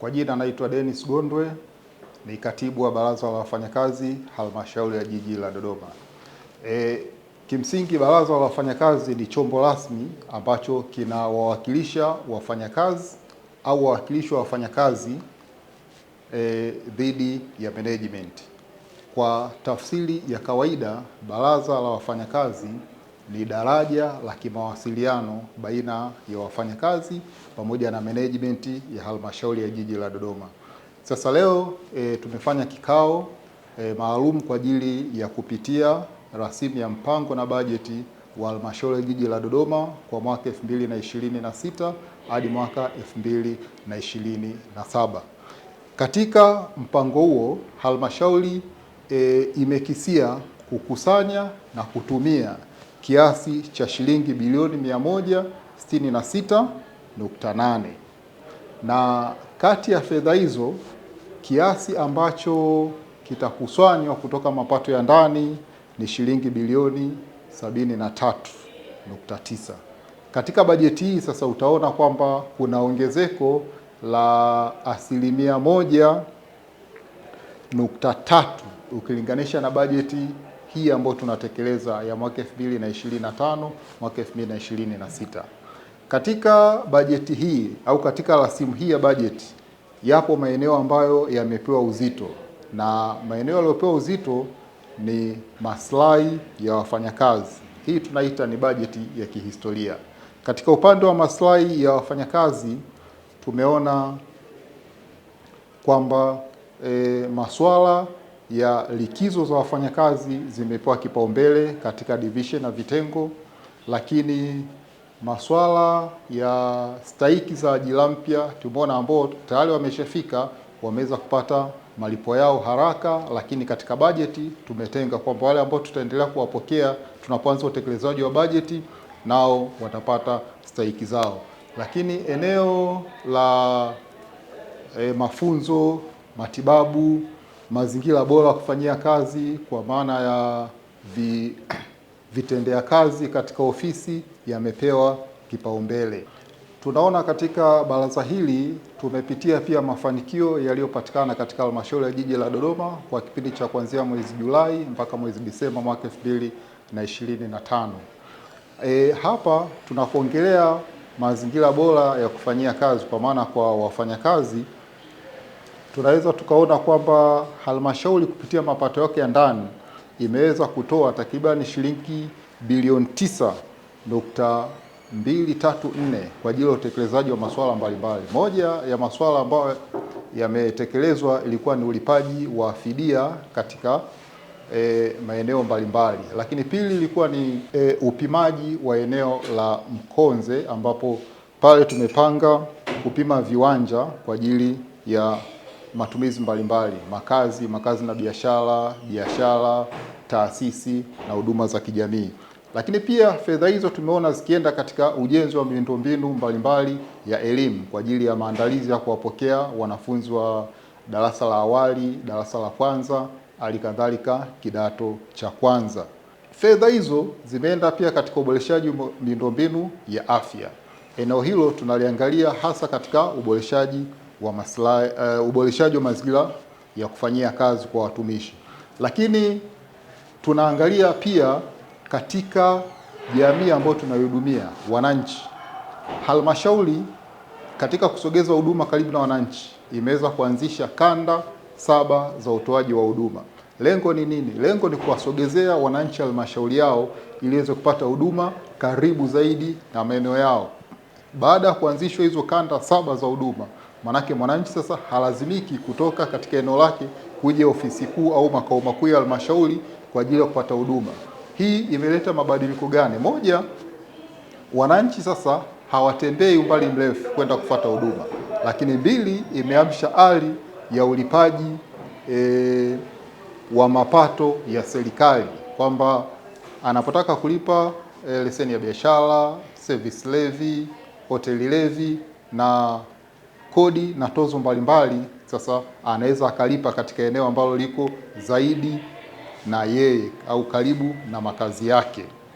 Kwa jina naitwa Dennis Gondwe, ni katibu wa Baraza la Wafanyakazi Halmashauri ya Jiji la Dodoma. Kimsingi Baraza la Wafanyakazi ni chombo rasmi ambacho kinawawakilisha wafanyakazi au wawakilishi wa wafanyakazi dhidi ya management. Kwa tafsiri ya kawaida, Baraza la Wafanyakazi ni daraja la kimawasiliano baina ya wafanyakazi pamoja na management ya Halmashauri ya Jiji la Dodoma. Sasa leo tumefanya kikao maalum kwa ajili ya kupitia rasimu ya mpango na bajeti wa Halmashauri ya Jiji la Dodoma kwa mwaka 2026 hadi mwaka 2027. Katika mpango huo, halmashauri imekisia kukusanya na kutumia kiasi cha shilingi bilioni 166.8, na kati ya fedha hizo kiasi ambacho kitakusanywa kutoka mapato ya ndani ni shilingi bilioni 73.9. Katika bajeti hii sasa utaona kwamba kuna ongezeko la 1.3 ukilinganisha na bajeti hii ambayo tunatekeleza ya mwaka 2025 mwaka 2026. Katika bajeti hii au katika rasimu hii ya bajeti yapo maeneo ambayo yamepewa uzito, na maeneo yaliyopewa uzito ni maslahi ya wafanyakazi. Hii tunaita ni bajeti ya kihistoria. Katika upande wa maslahi ya wafanyakazi tumeona kwamba masuala ya likizo za wafanyakazi zimepewa kipaumbele katika division na vitengo, lakini masuala ya stahiki za ajira mpya tumeona ambao tayari wameshafika wameweza kupata malipo yao haraka, lakini katika bajeti tumetenga kwamba wale ambao tutaendelea kuwapokea tunapoanza utekelezaji wa bajeti nao watapata stahiki zao. Lakini eneo la mafunzo, matibabu, mazingira bora kufanyia kazi kwa maana ya vitendea kazi katika ofisi yamepewa kipaumbele. Tunaona katika baraza hili tumepitia pia mafanikio yaliyopatikana katika Halmashauri ya Jiji la Dodoma kwa kipindi cha kuanzia mwezi Julai mpaka mwezi Disemba mwaka 2025. Hapa tunapoongelea mazingira bora ya kufanyia kazi kwa maana kwa wafanyakazi, tunaweza tukaona kwamba halmashauri kupitia mapato yake ya ndani imeweza kutoa takriban shilingi bilioni 9.234 kwa ajili ya utekelezaji wa masuala mbalimbali. Moja ya masuala ambayo yametekelezwa ilikuwa ni ulipaji wa fidia katika maeneo mbalimbali, lakini pili ilikuwa ni upimaji wa eneo la Mkonze ambapo pale tumepanga kupima viwanja kwa ajili ya matumizi mbalimbali, makazi na biashara, taasisi na huduma za kijamii. Lakini pia fedha hizo tumeona zikienda katika ujenzi wa miundombinu mbalimbali ya elimu kwa ajili ya maandalizi ya kuwapokea wanafunzi wa darasa la awali, darasa la kwanza, hali kadhalika kidato cha kwanza. Fedha hizo zimeenda pia katika uboreshaji wa miundombinu ya afya. Eneo hilo tunaliangalia hasa katika uboreshaji wa mazingira ya kufanyia kazi kwa watumishi. Lakini tunaangalia pia katika jamii ambayo tunayohudumia, wananchi. Halmashauri katika kusogeza huduma karibu na wananchi imeweza kuanzisha kanda 7 za utoaji wa huduma. Lengo ni nini? Lengo ni kuwasogezea wananchi halmashauri yao ili waweze kupata huduma karibu zaidi na maeneo yao. Baada ya kuanzishwa hizo kanda 7 za huduma, manake mwananchi sasa halazimiki kutoka katika eneo lake kuja ofisi kuu au makao makuu ya halmashauri kwa ajili ya kupata huduma. Hii imeleta mabadiliko gani? Moja, wananchi sasa hawatembei umbali mrefu kwenda kufuata huduma. Lakini mbili, imeamsha hali ya ulipaji wa mapato ya serikali kwamba anapotaka kulipa leseni ya biashara, service levy, hoteli levy na kodi na tozo mbalimbali, sasa anaweza akalipa katika eneo ambalo liko zaidi na yeye au karibu na makazi yake.